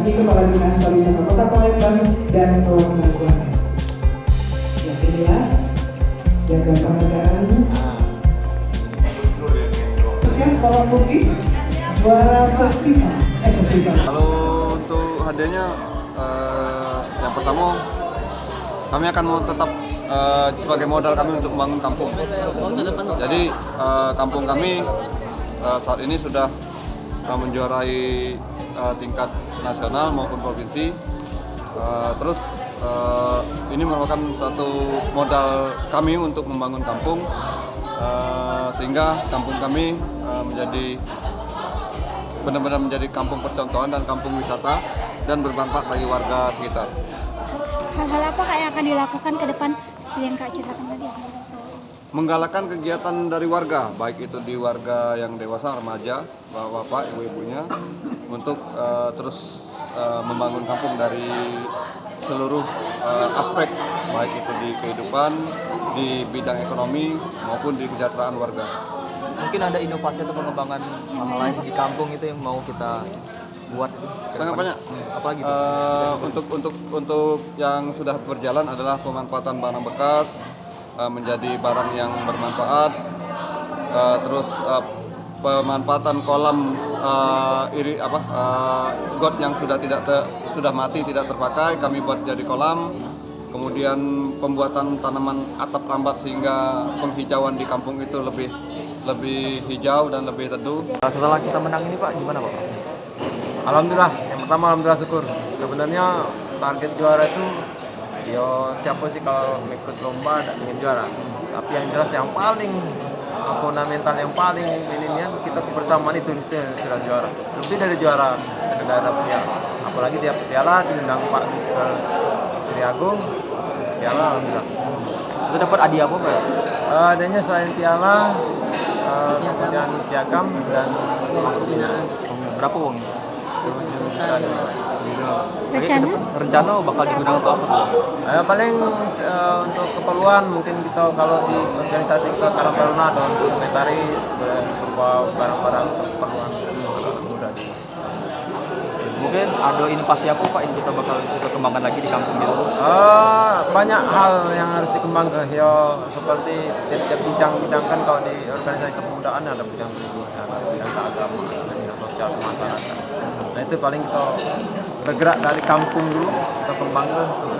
didampingi Kepala Dinas Pariwisata Kota Palembang dan Perwakilan UMKM. Yang inilah jaga penghargaan siap para Bugis juara festival. Kalau untuk hadiahnya yang pertama kami akan mau tetap sebagai modal kami untuk membangun kampung. Jadi kampung kami saat ini sudah menjuarai tingkat nasional maupun provinsi. Terus ini merupakan suatu modal kami untuk membangun kampung, sehingga kampung kami menjadi benar-benar menjadi kampung percontohan dan kampung wisata dan bermanfaat bagi warga sekitar. Hal-hal apa Kak yang akan dilakukan ke depan seperti yang Kak ceritakan tadi? Menggalakkan kegiatan dari warga, baik itu di warga yang dewasa, remaja, bapak-bapak, ibu-ibunya, untuk terus membangun kampung dari seluruh aspek, baik itu di kehidupan, di bidang ekonomi maupun di kesejahteraan warga. Mungkin ada inovasi atau pengembangan hal lain di kampung itu yang mau kita buat itu Sangat banyak. Apalagi untuk yang sudah berjalan adalah pemanfaatan barang bekas menjadi barang yang bermanfaat, terus pemanfaatan kolam got yang sudah mati tidak terpakai kami buat jadi kolam. Kemudian pembuatan tanaman atap rambat sehingga penghijauan di kampung itu lebih hijau dan lebih teduh. Setelah kita menang ini Pak, gimana Pak? Alhamdulillah, yang pertama alhamdulillah syukur. Sebenarnya target juara itu siapa sih kalau ikut lomba dan ingin juara. Tapi yang jelas yang paling fundamental, yang paling ininya kita kebersamaan itu yang sudah juara. Lebih dari juara sekedar dapat piala. Apalagi dia piala diundang Pak ke Sri Agung, piala alhamdulillah. Itu dapat hadiah apa Pak? Adanya selain piala, kemudian piagam dan uang pembinaan. Berapa uangnya? 7 juta. Rencana bakal digunakan untuk apa? Paling untuk keperluan mungkin kita kalau di organisasi kita Karang Taruna ada untuk inventaris berupa barang-barang keperluan mudah. Mungkin ada inovasi apa Pak yang kita bakal kembangkan lagi di kampung itu? Banyak hal yang harus dikembangkan ya, seperti tiap bidang kan kalau di organisasi kepemudaan ada bidang pendidikan, ada bidang keagamaan, bidang sosial masyarakat. Nah itu paling kita bergerak dari kampung dulu, kita kembangkan untuk